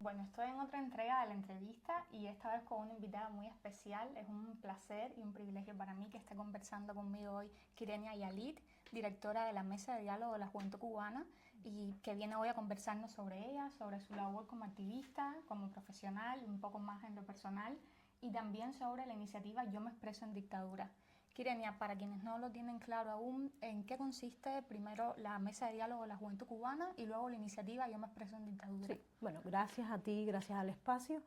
Bueno, estoy en otra entrega de la entrevista y esta vez con una invitada muy especial. Es un placer y un privilegio para mí que esté conversando conmigo hoy Kyrenia Yalit, directora de la Mesa de Diálogo de la Juventud Cubana, y que viene hoy a conversarnos sobre ella, sobre su labor como activista, como profesional, un poco más en lo personal, y también sobre la iniciativa Yo me expreso en dictadura. Kyrenia, para quienes no lo tienen claro aún, ¿en qué consiste primero la Mesa de Diálogo de la Juventud Cubana y luego la iniciativa Yo me expreso en dictadura? Sí, bueno, gracias a ti, gracias al espacio.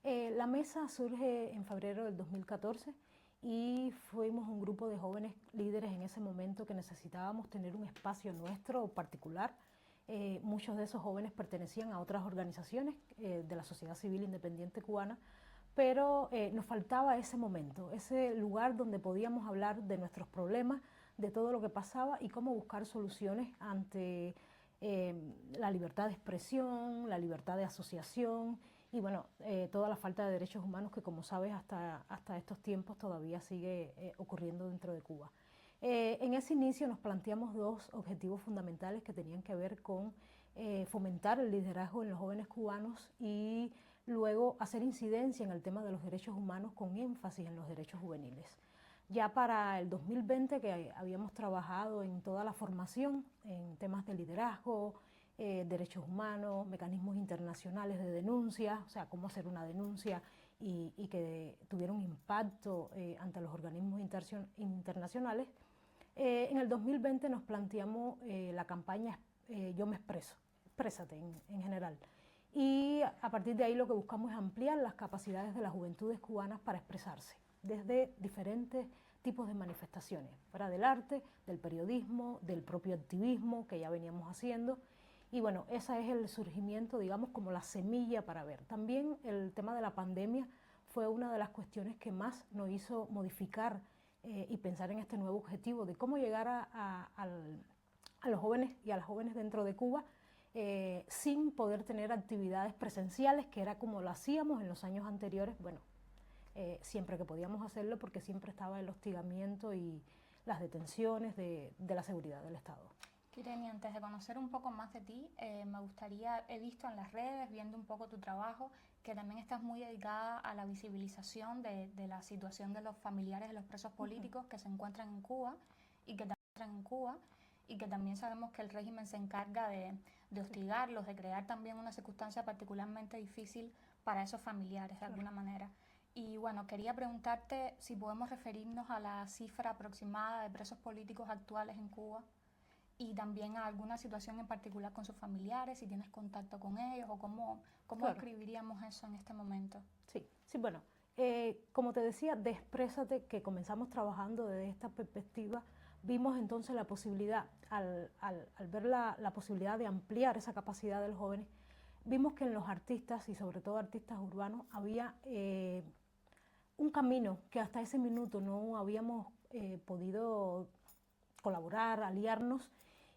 La mesa surge en febrero del 2014 y fuimos un grupo de jóvenes líderes en ese momento que necesitábamos tener un espacio nuestro particular. Muchos de esos jóvenes pertenecían a otras organizaciones de la sociedad civil independiente cubana, pero nos faltaba ese momento, ese lugar donde podíamos hablar de nuestros problemas, de todo lo que pasaba y cómo buscar soluciones ante la libertad de expresión, la libertad de asociación y bueno, toda la falta de derechos humanos que, como sabes, hasta estos tiempos todavía sigue ocurriendo dentro de Cuba. En ese inicio nos planteamos dos objetivos fundamentales que tenían que ver con fomentar el liderazgo en los jóvenes cubanos y luego hacer incidencia en el tema de los derechos humanos con énfasis en los derechos juveniles. Ya para el 2020, que habíamos trabajado en toda la formación, en temas de liderazgo, derechos humanos, mecanismos internacionales de denuncia, o sea, cómo hacer una denuncia y que tuviera un impacto ante los organismos internacionales, en el 2020 nos planteamos la campaña Yo me expreso, exprésate en general. Y a partir de ahí lo que buscamos es ampliar las capacidades de las juventudes cubanas para expresarse desde diferentes tipos de manifestaciones, fuera del arte, del periodismo, del propio activismo que ya veníamos haciendo. Y bueno, ese es el surgimiento, digamos, como la semilla para ver. También el tema de la pandemia fue una de las cuestiones que más nos hizo modificar y pensar en este nuevo objetivo de cómo llegar a los jóvenes y a las jóvenes dentro de Cuba sin poder tener actividades presenciales, que era como lo hacíamos en los años anteriores, bueno, siempre que podíamos hacerlo porque siempre estaba el hostigamiento y las detenciones de la seguridad del Estado. Kyrenia, antes de conocer un poco más de ti, me gustaría, he visto en las redes, viendo un poco tu trabajo, que también estás muy dedicada a la visibilización de la situación de los familiares de los presos políticos que se encuentran en Cuba y que también sabemos que el régimen se encarga de hostigarlos, de crear también una circunstancia particularmente difícil para esos familiares de alguna manera. Y bueno, quería preguntarte si podemos referirnos a la cifra aproximada de presos políticos actuales en Cuba y también a alguna situación en particular con sus familiares, si tienes contacto con ellos o cómo Claro. describiríamos eso en este momento. Sí, sí, bueno, como te decía, de Exprésate, que comenzamos trabajando desde esta perspectiva, vimos entonces la posibilidad, al ver la posibilidad de ampliar esa capacidad de los jóvenes, vimos que en los artistas, y sobre todo artistas urbanos, había un camino que hasta ese minuto no habíamos podido colaborar, aliarnos,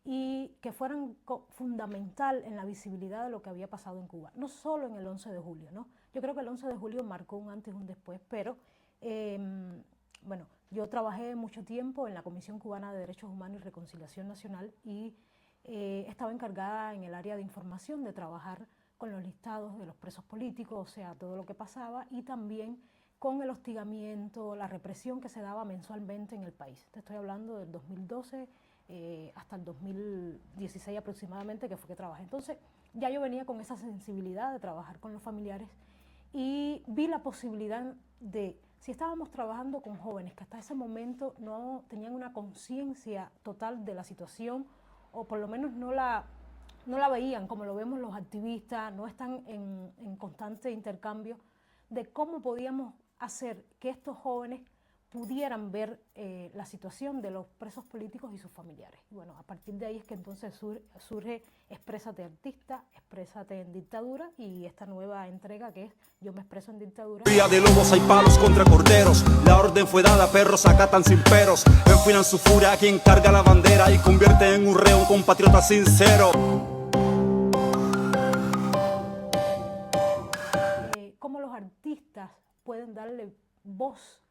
y que fueran fundamental en la visibilidad de lo que había pasado en Cuba, no solo en el 11 de julio, ¿no? Yo creo que el 11 de julio marcó un antes y un después, pero bueno, yo trabajé mucho tiempo en la Comisión Cubana de Derechos Humanos y Reconciliación Nacional y estaba encargada en el área de información de trabajar con los listados de los presos políticos, o sea, todo lo que pasaba, y también con el hostigamiento, la represión que se daba mensualmente en el país. Te estoy hablando del 2012 hasta el 2016 aproximadamente, que fue que trabajé. Entonces, ya yo venía con esa sensibilidad de trabajar con los familiares y vi la posibilidad de, si estábamos trabajando con jóvenes que hasta ese momento no tenían una conciencia total de la situación, o por lo menos no la veían como lo vemos los activistas, no están en constante intercambio, de cómo podíamos hacer que estos jóvenes pudieran ver la situación de los presos políticos y sus familiares. Y bueno, a partir de ahí es que entonces surge Exprésate Artista, Exprésate en Dictadura, y esta nueva entrega que es Yo me expreso en dictadura. Vía de lobos hay palos contra corderos, la orden fue dada, perros acatan sin peros, enfilan su furia a quien carga la bandera y convierte en un reo un compatriota sincero. Cómo los artistas pueden darle voz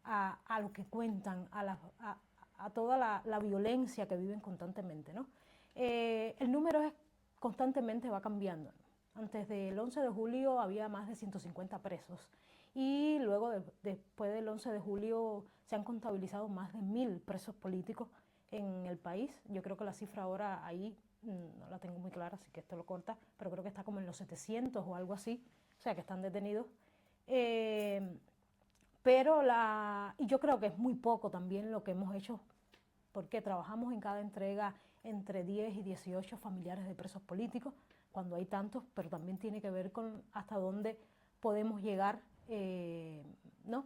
a lo que cuentan, a toda la violencia que viven constantemente, ¿no? El número constantemente va cambiando. Antes del 11 de julio había más de 150 presos y luego después del 11 de julio se han contabilizado más de 1000 presos políticos en el país. Yo creo que la cifra ahora ahí no la tengo muy clara, así que esto lo corta, pero creo que está como en los 700 o algo así, o sea que están detenidos. Y yo creo que es muy poco también lo que hemos hecho, porque trabajamos en cada entrega entre 10 y 18 familiares de presos políticos, cuando hay tantos, pero también tiene que ver con hasta dónde podemos llegar, ¿no?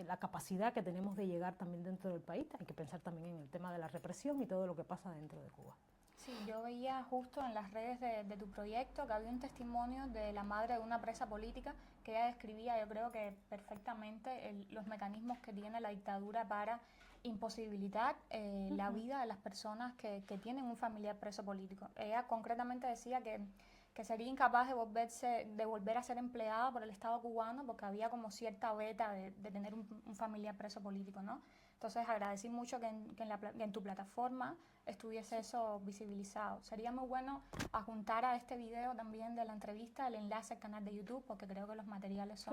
La capacidad que tenemos de llegar también dentro del país. Hay que pensar también en el tema de la represión y todo lo que pasa dentro de Cuba. Sí, yo veía justo en las redes de tu proyecto que había un testimonio de la madre de una presa política que ella describía, yo creo que perfectamente, los mecanismos que tiene la dictadura para imposibilitar la vida de las personas que tienen un familiar preso político. Ella concretamente decía que sería incapaz de volver a ser empleada por el Estado cubano porque había como cierta veta de tener un familiar preso político, ¿no? Entonces agradecí mucho que en tu plataforma estuviese eso visibilizado. Sería muy bueno adjuntar a este video también de la entrevista el enlace al canal de YouTube, porque creo que los materiales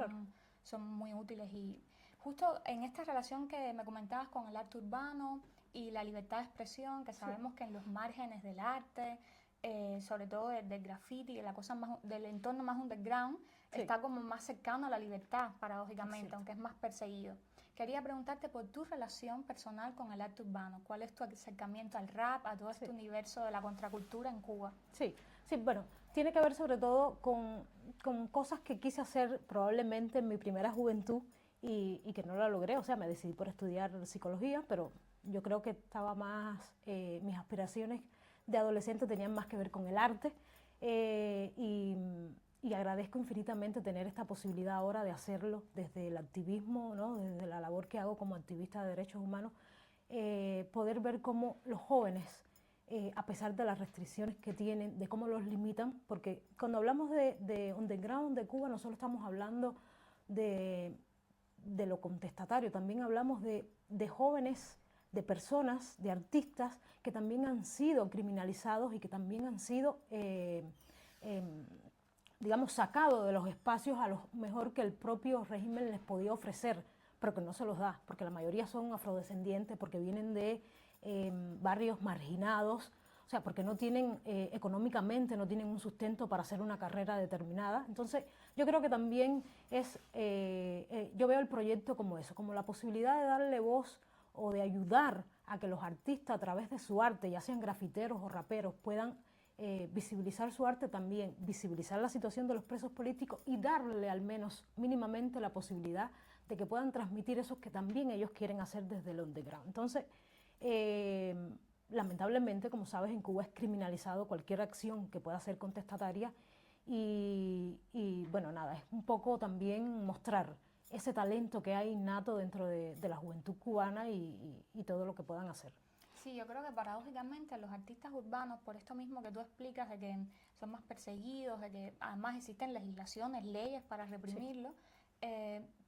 son muy útiles. Y justo en esta relación que me comentabas con el arte urbano y la libertad de expresión, que sabemos que en los márgenes del arte, sobre todo del graffiti, de la cosa más, del entorno más underground, está como más cercano a la libertad, paradójicamente, aunque es más perseguido. Quería preguntarte por tu relación personal con el arte urbano. ¿Cuál es tu acercamiento al rap, a todo este universo de la contracultura en Cuba? Sí, bueno, tiene que ver sobre todo con cosas que quise hacer probablemente en mi primera juventud y que no la logré. O sea, me decidí por estudiar psicología, pero yo creo que estaba más, mis aspiraciones de adolescente tenían más que ver con el arte, y agradezco infinitamente tener esta posibilidad ahora de hacerlo desde el activismo, ¿no? Desde la labor que hago como activista de derechos humanos, poder ver cómo los jóvenes, a pesar de las restricciones que tienen, de cómo los limitan, porque cuando hablamos de underground de Cuba no solo estamos hablando de lo contestatario, también hablamos de jóvenes, de personas, de artistas que también han sido criminalizados y que también han sido digamos, sacado de los espacios a lo mejor que el propio régimen les podía ofrecer, pero que no se los da, porque la mayoría son afrodescendientes, porque vienen de barrios marginados, o sea, porque no tienen, económicamente, no tienen un sustento para hacer una carrera determinada. Entonces, yo creo que también yo veo el proyecto como eso, como la posibilidad de darle voz o de ayudar a que los artistas a través de su arte, ya sean grafiteros o raperos, puedan visibilizar su arte también, visibilizar la situación de los presos políticos y darle al menos mínimamente la posibilidad de que puedan transmitir eso que también ellos quieren hacer desde el underground. Entonces, lamentablemente, como sabes, en Cuba es criminalizado cualquier acción que pueda ser contestataria y bueno, nada, es un poco también mostrar ese talento que hay innato dentro de la juventud cubana y todo lo que puedan hacer. Sí, yo creo que paradójicamente los artistas urbanos, por esto mismo que tú explicas, de que son más perseguidos, de que además existen legislaciones, leyes para reprimirlo,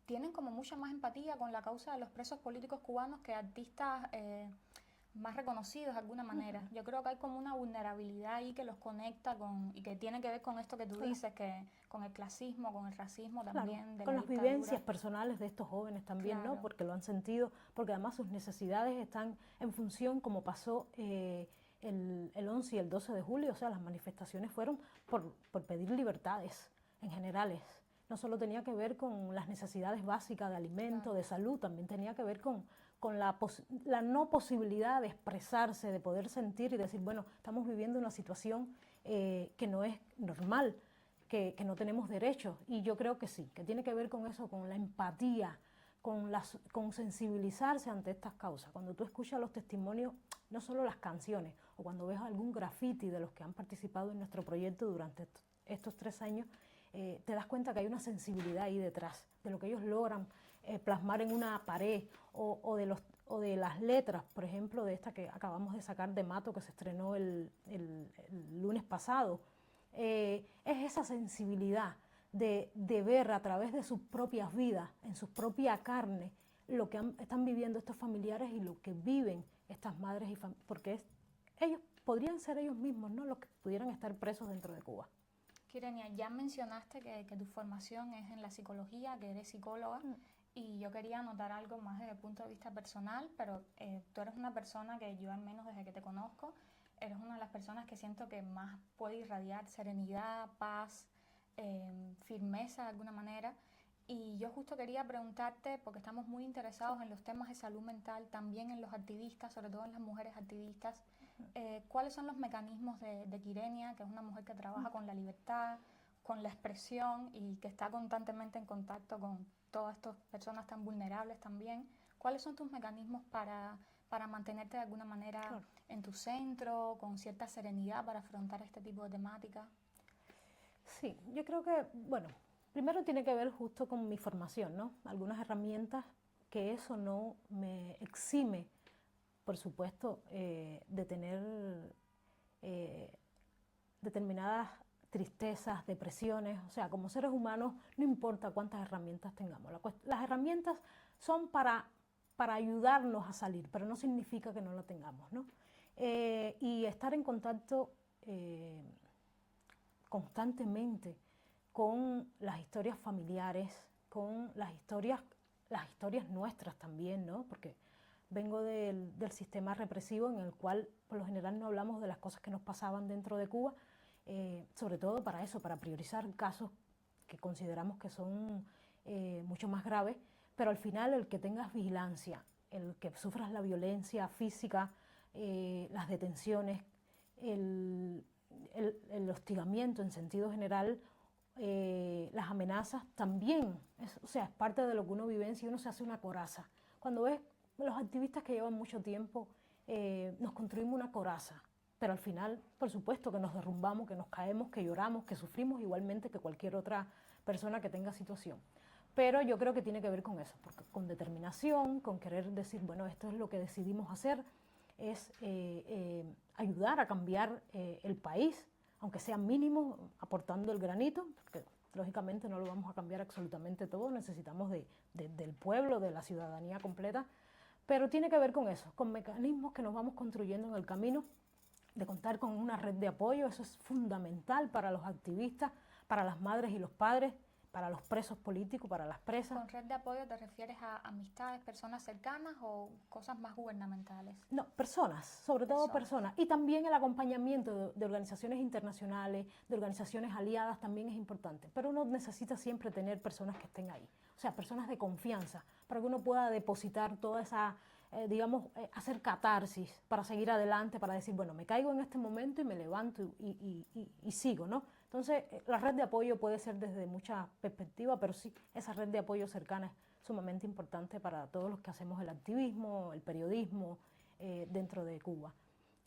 tienen como mucha más empatía con la causa de los presos políticos cubanos que artistas más reconocidos de alguna manera. Yo creo que hay como una vulnerabilidad ahí que los conecta y que tiene que ver con esto que tú dices, que con el clasismo, con el racismo también. Claro, con las vivencias personales de estos jóvenes también, ¿no? Porque lo han sentido, porque además sus necesidades están en función, como pasó el 11 y el 12 de julio, o sea, las manifestaciones fueron por pedir libertades en generales. No solo tenía que ver con las necesidades básicas de alimento, de salud, también tenía que ver con la no posibilidad de expresarse, de poder sentir y decir, bueno, estamos viviendo una situación que no es normal, que no tenemos derechos. Y yo creo que sí, que tiene que ver con eso, con la empatía con sensibilizarse ante estas causas. Cuando tú escuchas los testimonios, no solo las canciones, o cuando ves algún graffiti de los que han participado en nuestro proyecto durante estos 3 años, te das cuenta que hay una sensibilidad ahí detrás, de lo que ellos logran plasmar en una pared, o de las letras, por ejemplo, de esta que acabamos de sacar de Mato, que se estrenó el lunes pasado. Es esa sensibilidad de ver a través de sus propias vidas, en su propia carne, lo que están viviendo estos familiares y lo que viven estas madres y familias, porque ellos podrían ser ellos mismos, ¿no?, los que pudieran estar presos dentro de Cuba. Kirenia, ya mencionaste que tu formación es en la psicología, que eres psicóloga, y yo quería anotar algo más desde el punto de vista personal, pero tú eres una persona que yo, al menos desde que te conozco, eres una de las personas que siento que más puede irradiar serenidad, paz, firmeza de alguna manera. Y yo justo quería preguntarte, porque estamos muy interesados en los temas de salud mental, también en los activistas, sobre todo en las mujeres activistas, ¿cuáles son los mecanismos de Kirenia, que es una mujer que trabaja con la libertad, con la expresión y que está constantemente en contacto con todas estas personas tan vulnerables también? ¿Cuáles son tus mecanismos para mantenerte de alguna manera en tu centro, con cierta serenidad para afrontar este tipo de temáticas? Sí, yo creo que, bueno, primero tiene que ver justo con mi formación, ¿no? Algunas herramientas que eso no me exime, por supuesto, de tener determinadas tristezas, depresiones. O sea, como seres humanos, no importa cuántas herramientas tengamos. Las herramientas son para ayudarnos a salir, pero no significa que no lo tengamos, ¿no? Y estar en contacto constantemente con las historias familiares, con las historias nuestras también, ¿no? Porque vengo del sistema represivo en el cual por lo general no hablamos de las cosas que nos pasaban dentro de Cuba, sobre todo para eso, para priorizar casos que consideramos que son mucho más graves, pero al final el que tengas vigilancia, el que sufras la violencia física, las detenciones, el hostigamiento en sentido general, las amenazas también, o sea, es parte de lo que uno vivencia y uno se hace una coraza. Cuando ves los activistas que llevan mucho tiempo, nos construimos una coraza, pero al final, por supuesto, que nos derrumbamos, que nos caemos, que lloramos, que sufrimos igualmente que cualquier otra persona que tenga situación. Pero yo creo que tiene que ver con eso, porque con determinación, con querer decir, bueno, esto es lo que decidimos hacer, es ayudar a cambiar el país, aunque sea mínimo, aportando el granito, porque lógicamente no lo vamos a cambiar absolutamente todo, necesitamos del pueblo, de la ciudadanía completa, pero tiene que ver con eso, con mecanismos que nos vamos construyendo en el camino, de contar con una red de apoyo. Eso es fundamental para los activistas, para las madres y los padres, para los presos políticos, para las presas. ¿Con red de apoyo te refieres a amistades, personas cercanas o cosas más gubernamentales? No, personas, sobre todo personas. Y también el acompañamiento de organizaciones internacionales, de organizaciones aliadas también es importante. Pero uno necesita siempre tener personas que estén ahí. O sea, personas de confianza, para que uno pueda depositar toda esa, hacer catarsis para seguir adelante, para decir, bueno, me caigo en este momento y me levanto y sigo, ¿no? Entonces, la red de apoyo puede ser desde muchas perspectivas, pero sí, esa red de apoyo cercana es sumamente importante para todos los que hacemos el activismo, el periodismo dentro de Cuba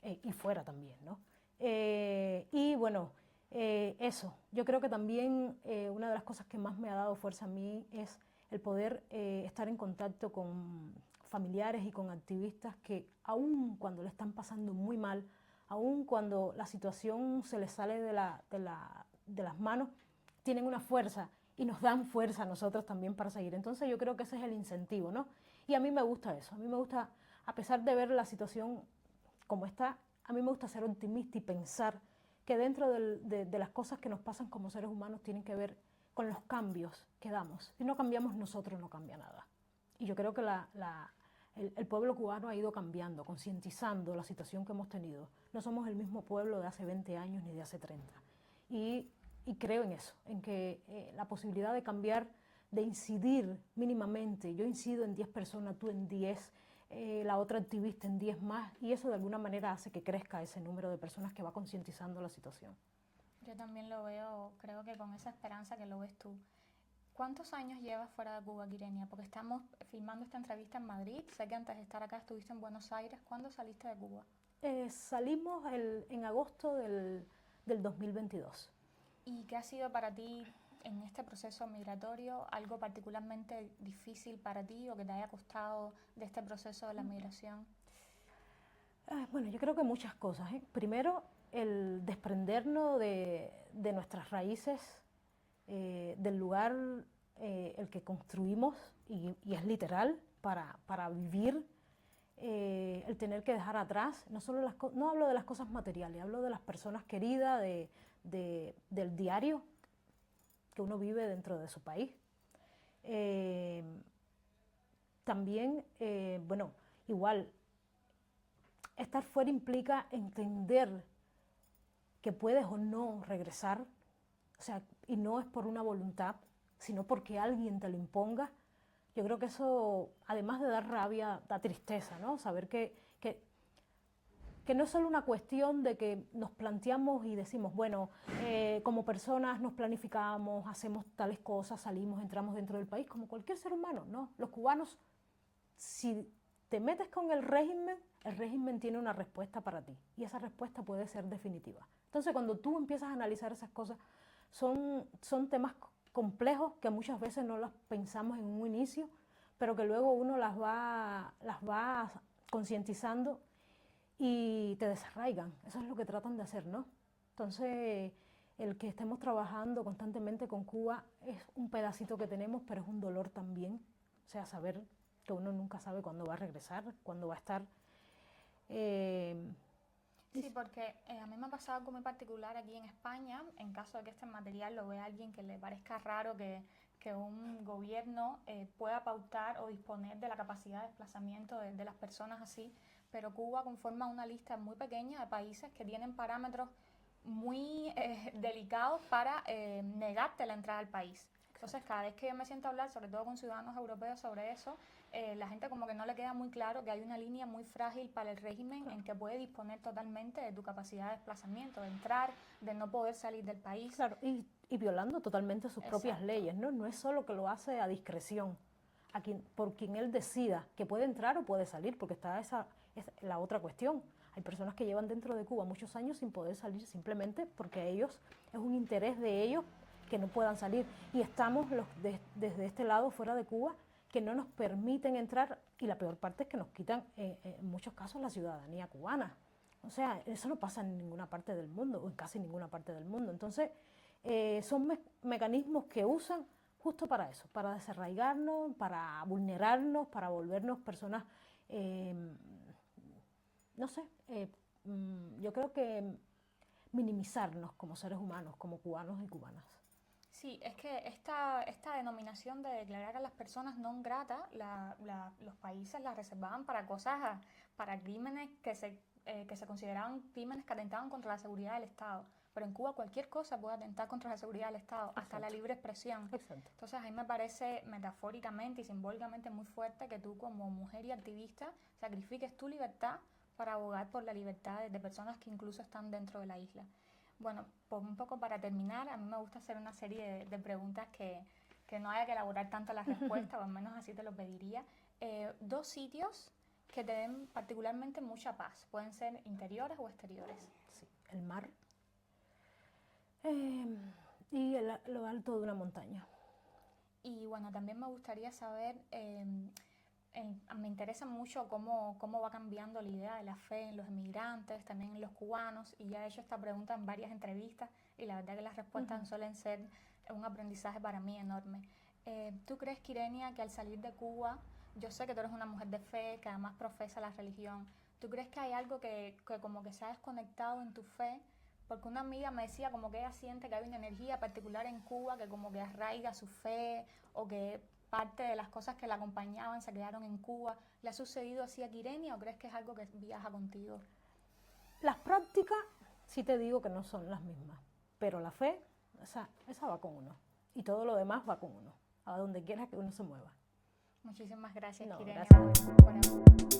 y fuera también, ¿no? Y bueno, eso, yo creo que también una de las cosas que más me ha dado fuerza a mí es el poder estar en contacto con familiares y con activistas que aún cuando le están pasando muy mal, aún cuando la situación se les sale de las manos, tienen una fuerza y nos dan fuerza a nosotros también para seguir. Entonces yo creo que ese es el incentivo, ¿no? Y a mí me gusta eso, a mí me gusta, a pesar de ver la situación como está, a mí me gusta ser optimista y pensar que dentro de las cosas que nos pasan como seres humanos tienen que ver con los cambios que damos. Si no cambiamos nosotros, no cambia nada. Y yo creo que el pueblo cubano ha ido cambiando, concientizando la situación que hemos tenido. No somos el mismo pueblo de hace 20 años ni de hace 30. Y creo en eso, en que la posibilidad de cambiar, de incidir mínimamente, yo incido en 10 personas, tú en 10, la otra activista en 10 más, y eso de alguna manera hace que crezca ese número de personas que va concientizando la situación. Yo también lo veo, creo que con esa esperanza que lo ves tú. ¿Cuántos años llevas fuera de Cuba, Kyrenia? Porque estamos filmando esta entrevista en Madrid. Sé que antes de estar acá estuviste en Buenos Aires. ¿Cuándo saliste de Cuba? Salimos en agosto del 2022. ¿Y qué ha sido para ti en este proceso migratorio algo particularmente difícil para ti o que te haya costado de este proceso de la migración? Bueno, yo creo que muchas cosas, ¿eh? Primero, el desprendernos de nuestras raíces, del lugar el que construimos, y es literal, para vivir, el tener que dejar atrás, no hablo de las cosas materiales, hablo de las personas queridas, del diario que uno vive dentro de su país. También, bueno, igual, estar fuera implica entender que puedes o no regresar, o sea, y no es por una voluntad, sino porque alguien te lo imponga. Yo creo que eso, además de dar rabia, da tristeza, ¿no? Saber que no es solo una cuestión de que nos planteamos y decimos, bueno, como personas nos planificamos, hacemos tales cosas, salimos, entramos dentro del país, como cualquier ser humano, ¿no? Los cubanos, si te metes con el régimen tiene una respuesta para ti, y esa respuesta puede ser definitiva. Entonces, cuando tú empiezas a analizar esas cosas, son temas complejos que muchas veces no las pensamos en un inicio, pero que luego uno las va concientizando y te desarraigan. Eso es lo que tratan de hacer, ¿no? Entonces, el que estemos trabajando constantemente con Cuba es un pedacito que tenemos, pero es un dolor también. O sea, saber que uno nunca sabe cuándo va a regresar, cuándo va a estar. Sí, porque a mí me ha pasado algo muy particular aquí en España, en caso de que este material lo vea alguien que le parezca raro que un gobierno pueda pautar o disponer de la capacidad de desplazamiento de las personas así, pero Cuba conforma una lista muy pequeña de países que tienen parámetros muy delicados para negarte la entrada al país. Entonces, cada vez que yo me siento a hablar, sobre todo con ciudadanos europeos, sobre eso, la gente como que no le queda muy claro que hay una línea muy frágil para el régimen en que puede disponer totalmente de tu capacidad de desplazamiento, de entrar, de no poder salir del país. Claro, y violando totalmente sus propias leyes, ¿no? No es solo que lo hace a discreción, por quien él decida que puede entrar o puede salir, porque está es la otra cuestión. Hay personas que llevan dentro de Cuba muchos años sin poder salir simplemente porque es un interés de ellos que no puedan salir. Y estamos desde este lado, fuera de Cuba, que no nos permiten entrar, y la peor parte es que nos quitan, en muchos casos, la ciudadanía cubana. O sea, eso no pasa en ninguna parte del mundo, o en casi ninguna parte del mundo. Entonces, son mecanismos que usan justo para eso, para desarraigarnos, para vulnerarnos, para volvernos personas, no sé, yo creo que minimizarnos como seres humanos, como cubanos y cubanas. Sí, es que esta denominación de declarar a las personas non grata, los países la reservaban para cosas, para crímenes que se consideraban crímenes que atentaban contra la seguridad del Estado. Pero en Cuba cualquier cosa puede atentar contra la seguridad del Estado, hasta Exacto. la libre expresión. Exacto. Entonces a mí me parece metafóricamente y simbólicamente muy fuerte que tú como mujer y activista sacrifiques tu libertad para abogar por la libertad de personas que incluso están dentro de la isla. Bueno, un poco para terminar, a mí me gusta hacer una serie de preguntas que no haya que elaborar tanto la respuesta, o al menos así te lo pediría. 2 sitios que te den particularmente mucha paz, pueden ser interiores o exteriores. Sí, el mar y lo alto de una montaña. Y bueno, también me gustaría saber, me interesa mucho cómo va cambiando la idea de la fe en los emigrantes, también en los cubanos, y ya he hecho esta pregunta en varias entrevistas y la verdad que las respuestas suelen ser un aprendizaje para mí enorme. ¿Tú crees, Kyrenia, que al salir de Cuba, yo sé que tú eres una mujer de fe, que además profesa la religión, ¿tú crees que hay algo que como que se ha desconectado en tu fe? Porque una amiga me decía como que ella siente que hay una energía particular en Cuba que como que arraiga su fe, o que parte de las cosas que la acompañaban se quedaron en Cuba. ¿Le ha sucedido así a Kyrenia o crees que es algo que viaja contigo? Las prácticas, sí te digo que no son las mismas, pero la fe, esa va con uno. Y todo lo demás va con uno, a donde quiera que uno se mueva. Muchísimas gracias, No, Kyrenia, gracias. por